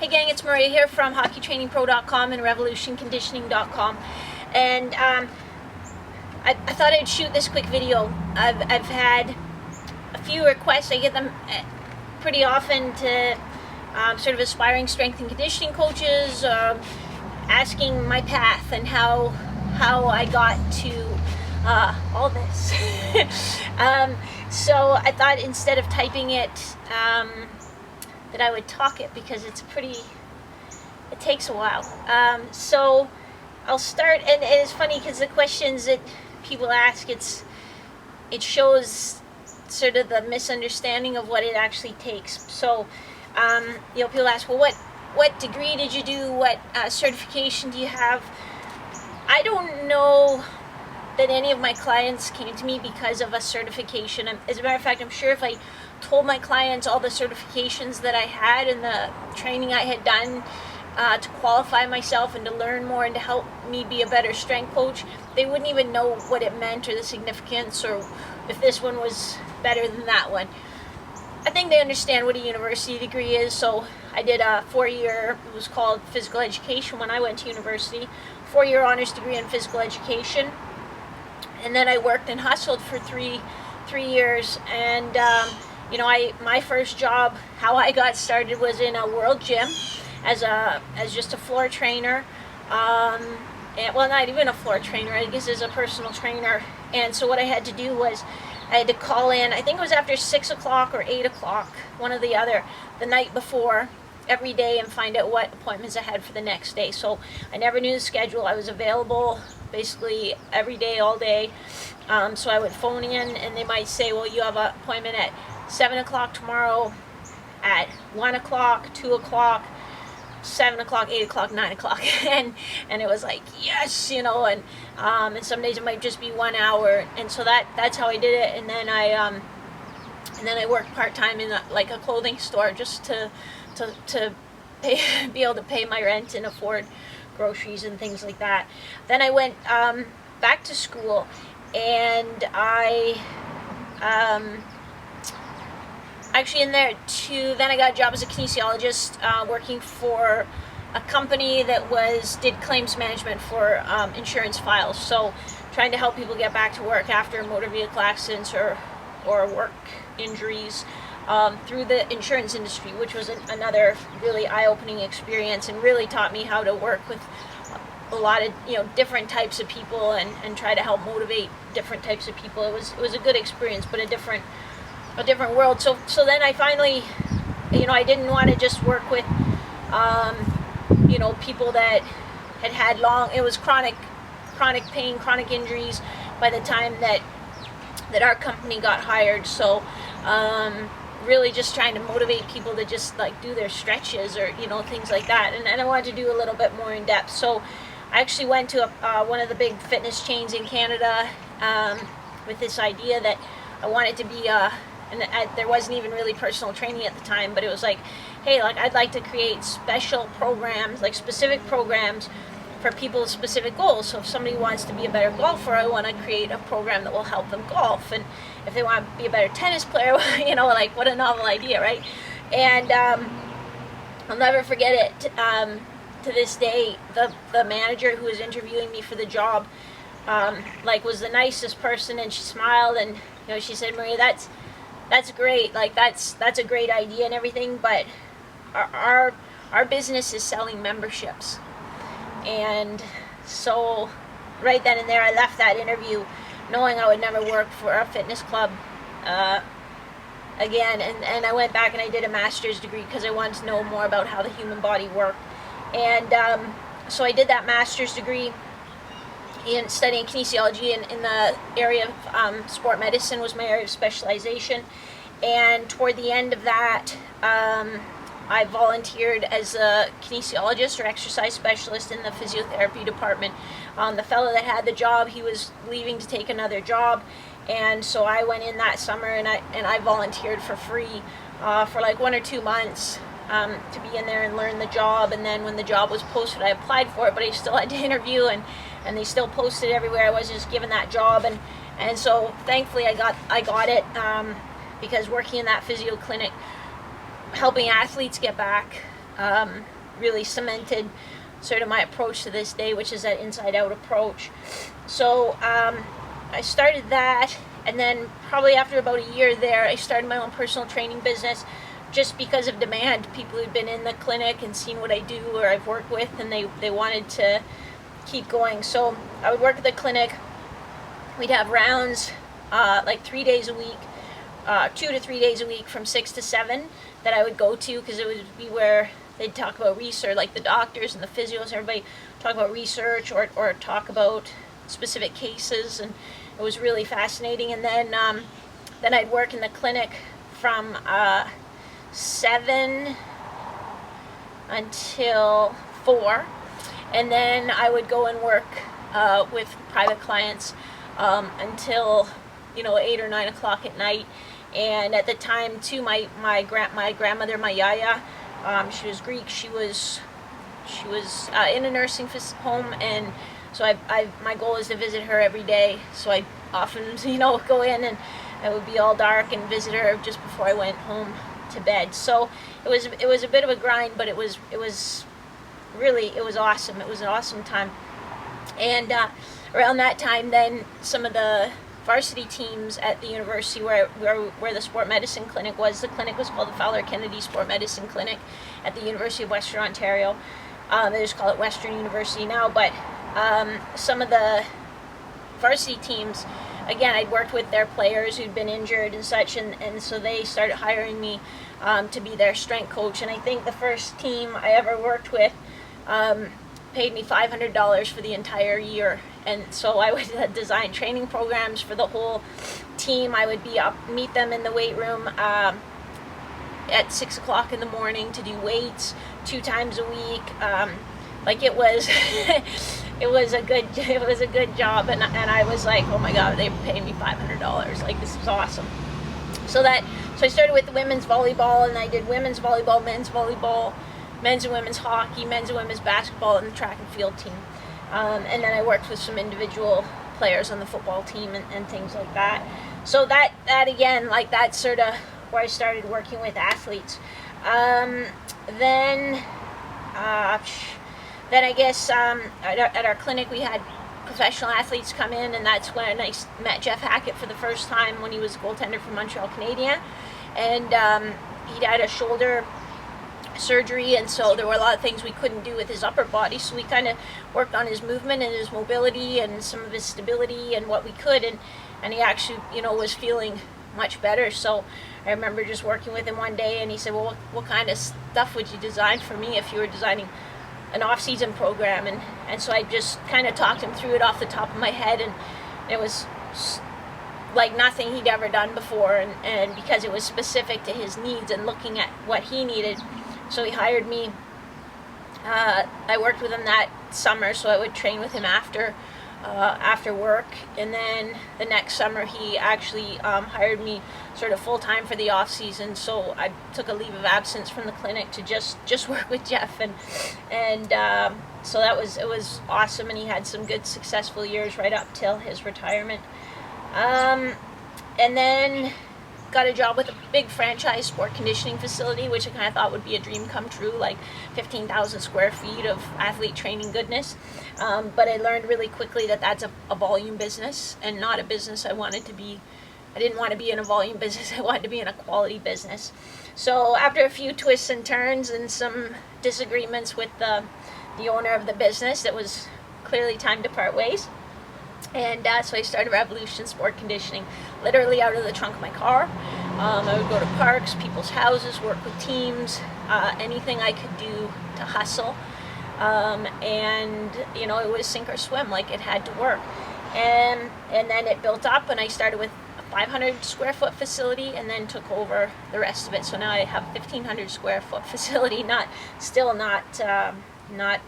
Hey gang, it's Maria here from HockeyTrainingPro.com and RevolutionConditioning.com, and I thought I'd shoot this quick video. I've had a few requests. I get them pretty often to sort of aspiring strength and conditioning coaches asking my path and how I got to all this. So I thought instead of typing it that I would talk it, because it takes a while. So I'll start, and it's funny because the questions that people ask, it shows sort of the misunderstanding of what it actually takes. So people ask, well, what degree did you do? What certification do you have? I don't know that any of my clients came to me because of a certification. As a matter of fact, I'm sure if I told my clients all the certifications that I had and the training I had done to qualify myself and to learn more and to help me be a better strength coach, they wouldn't even know what it meant or the significance or if this one was better than that one. I think they understand what a university degree is. So I did a 4-year, it was called physical education when I went to university, 4-year honors degree in physical education. And then I worked and hustled for three years. And my first job, how I got started, was in a World Gym as just a floor trainer. Well, not even a floor trainer, I guess as a personal trainer. And so what I had to do was I had to call in, I think it was after 6 o'clock or 8 o'clock, one or the other, the night before, every day, and find out what appointments I had for the next day. So I never knew the schedule. I was available basically every day, all day. So I would phone in, and they might say, well, you have an appointment at 7 o'clock tomorrow, at 1 o'clock, 2 o'clock, 7 o'clock, 8 o'clock, 9 o'clock. and it was like, yes, and some days it might just be 1 hour. And so that's how I did it. And then I worked part-time in a clothing store just to pay, be able to pay my rent and afford groceries and things like that. Then I went back to school, and I actually in there too. Then I got a job as a kinesiologist, working for a company that did claims management for insurance files. So trying to help people get back to work after motor vehicle accidents or work injuries through the insurance industry, which was another really eye-opening experience, and really taught me how to work with a lot of different types of people and try to help motivate different types of people. It was a good experience, but a different world. So then I finally, I didn't want to just work with people that had long, it was chronic pain, chronic injuries by the time that our company got hired. So really just trying to motivate people to just do their stretches or things like that, and I wanted to do a little bit more in depth. So I actually went to one of the big fitness chains in Canada with this idea that I wanted to be there wasn't even really personal training at the time, but it was like, hey, I'd like to create special programs, specific programs for people's specific goals. So if somebody wants to be a better golfer, I want to create a program that will help them golf. And if they want to be a better tennis player, what a novel idea, right? And I'll never forget it. To this day, the manager who was interviewing me for the job, was the nicest person, and she smiled, and she said, Maria, that's great. That's a great idea and everything, but our business is selling memberships. And so right then and there, I left that interview knowing I would never work for a fitness club again. And I went back and I did a master's degree because I wanted to know more about how the human body worked. And so I did that master's degree in studying kinesiology in the area of sport medicine was my area of specialization. And toward the end of that, I volunteered as a kinesiologist or exercise specialist in the physiotherapy department. The fellow that had the job, he was leaving to take another job, and so I went in that summer and I volunteered for free for 1 or 2 months to be in there and learn the job. And then when the job was posted, I applied for it, but I still had to interview, and they still posted everywhere. I was just given that job, and so thankfully I got it because working in that physio clinic, helping athletes get back really cemented sort of my approach to this day, which is that inside out approach. So I started that, and then probably after about a year there, I started my own personal training business just because of demand. People who'd been in the clinic and seen what I do or I've worked with, and they wanted to keep going. So I would work at the clinic. We'd have rounds like 3 days a week, 2 to 3 days a week from 6 to 7 that I would go to, because it would be where they'd talk about research, like the doctors and the physios, everybody talk about research or talk about specific cases, and it was really fascinating. And then I'd work in the clinic from 7 until 4, and then I would go and work with private clients until 8 or 9 o'clock at night. And at the time too, my grandmother, my yaya, she was Greek. She was in a nursing home, and so my goal is to visit her every day. So I often go in, and it would be all dark, and visit her just before I went home to bed. So it was a bit of a grind, but it was awesome. It was an awesome time. And around that time, then some of the varsity teams at the university where the sport medicine clinic was. The clinic was called the Fowler Kennedy Sport Medicine Clinic at the University of Western Ontario. They just call it Western University now, but some of the varsity teams, again, I'd worked with their players who'd been injured and such, and so they started hiring me to be their strength coach. And I think the first team I ever worked with paid me $500 for the entire year. And so I would design training programs for the whole team. I would meet them in the weight room at 6 o'clock in the morning to do weights 2 times a week. It was it was a good job, and I was like, oh my God, they paid me $500. Like, this is awesome. So I started with women's volleyball, and I did women's volleyball, men's volleyball, men's and women's hockey, men's and women's basketball, and the track and field team. And then I worked with some individual players on the football team and things like that. So that again, like, that's sort of where I started working with athletes. Then I guess at our clinic we had professional athletes come in, and that's when I met Jeff Hackett for the first time, when he was a goaltender for Montreal Canadiens. And he had a shoulder surgery, and so there were a lot of things we couldn't do with his upper body, so we kind of worked on his movement and his mobility and some of his stability and what we could, and he actually was feeling much better. So I remember just working with him one day, and he said, well, what kind of stuff would you design for me if you were designing an off-season program? And so I just kind of talked him through it off the top of my head, and it was like nothing he'd ever done before, and because it was specific to his needs and looking at what he needed. So he hired me. I worked with him that summer, so I would train with him after work. And then the next summer, he actually hired me sort of full-time for the off-season. So I took a leave of absence from the clinic to just work with Jeff. And so it was awesome, and he had some good, successful years right up till his retirement. And then got a job with a big franchise sport conditioning facility, which I kind of thought would be a dream come true, like 15,000 square feet of athlete training goodness. But I learned really quickly that that's a volume business, and not a business I wanted to be. I didn't want to be in a volume business. I wanted to be in a quality business. So after a few twists and turns and some disagreements with the owner of the business, it was clearly time to part ways. And so I started Revolution Sport Conditioning, literally out of the trunk of my car. I would go to parks, people's houses, work with teams, anything I could do to hustle. And it was sink or swim, like it had to work. And then it built up, and I started with a 500 square foot facility, and then took over the rest of it. So now I have a 1,500 square foot facility, not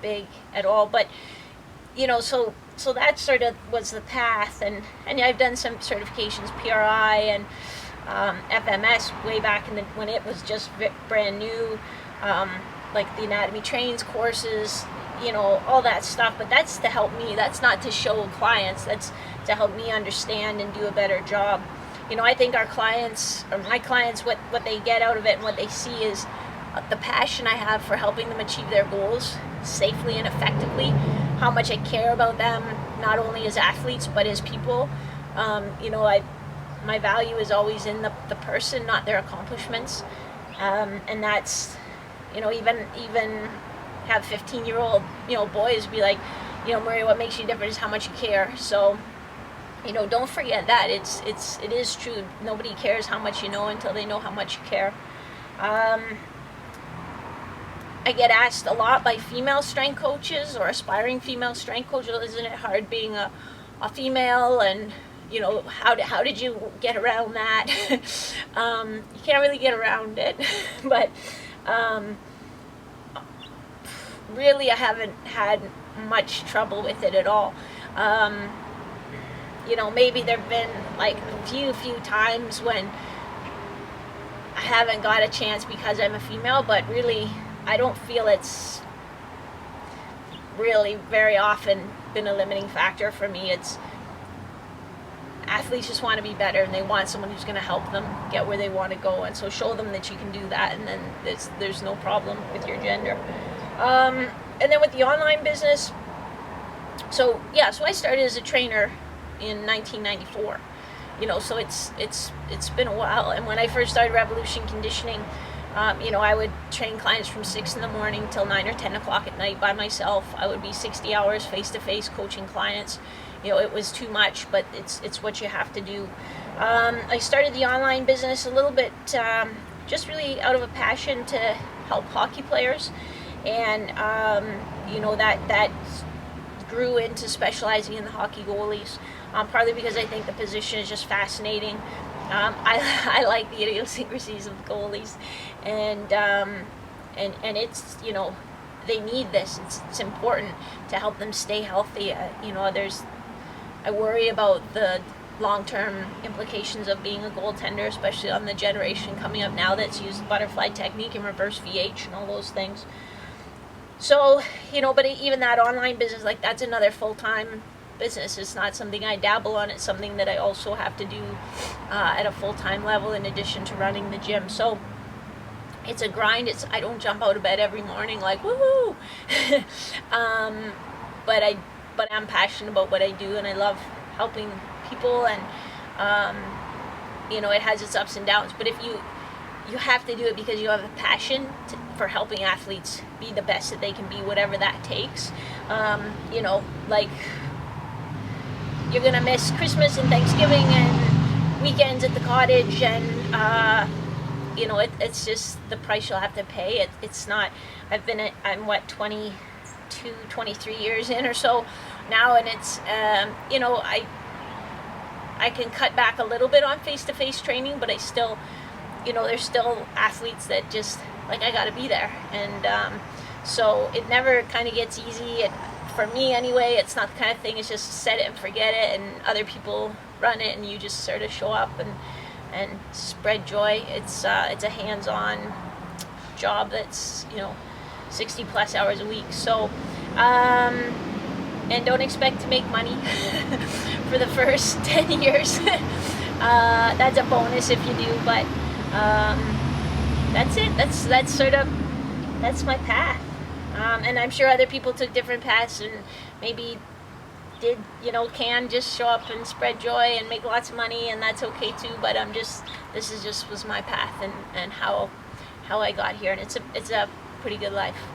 big at all, but so that sort of was the path, and I've done some certifications, PRI and FMS way back when it was just brand new, like the Anatomy Trains courses, all that stuff. But that's to help me. That's not to show clients. That's to help me understand and do a better job. I think our clients, or my clients, what they get out of it and what they see is the passion I have for helping them achieve their goals safely and effectively, how much I care about them, not only as athletes, but as people. My value is always in the person, not their accomplishments. And that's, even have 15-year-old, boys be like, Murray, what makes you different is how much you care. So, don't forget that. It is true. Nobody cares how much you know until they know how much you care. I get asked a lot by female strength coaches or aspiring female strength coaches, isn't it hard being a female, and how did you get around that? You can't really get around it, but really I haven't had much trouble with it at all. Maybe there've been like a few times when I haven't got a chance because I'm a female, but really I don't feel it's really very often been a limiting factor for me. It's athletes just want to be better, and they want someone who's going to help them get where they want to go, and so show them that you can do that, and then there's no problem with your gender. And then with the online business, so I started as a trainer in 1994. So it's been a while. And when I first started Revolution Conditioning, I would train clients from 6 in the morning till 9 or 10 o'clock at night by myself. I would be 60 hours face-to-face coaching clients. It was too much, but it's what you have to do. I started the online business a little bit just really out of a passion to help hockey players, and that grew into specializing in the hockey goalies, partly because I think the position is just fascinating. I like the idiosyncrasies of the goalies, and it's they need this. It's important to help them stay healthy. I worry about the long-term implications of being a goaltender, especially on the generation coming up now that's used butterfly technique and reverse VH and all those things. So, but even that online business, like, that's another full-time business. It's not something I dabble on. It's something that I also have to do at a full-time level in addition to running the gym. So it's a grind. I don't jump out of bed every morning like, woohoo! But I'm passionate about what I do, and I love helping people, and it has its ups and downs. But if you have to do it because you have a passion for helping athletes be the best that they can be, whatever that takes. Like, you're gonna miss Christmas and Thanksgiving and weekends at the cottage, and it's just the price you'll have to pay. It's not. I'm 23 years in or so now, and it's I can cut back a little bit on face-to-face training, but I still, there's still athletes that just, like, I gotta be there, and so it never kind of gets easy. For me anyway, it's not the kind of thing, it's just set it and forget it, and other people run it, and you just sort of show up and spread joy. It's a hands-on job that's 60 plus hours a week. So and don't expect to make money for the first 10 years. That's a bonus if you do, but that's it. That's my path. And I'm sure other people took different paths and maybe can just show up and spread joy and make lots of money, and that's okay too. But this was my path, and how I got here, and it's a pretty good life.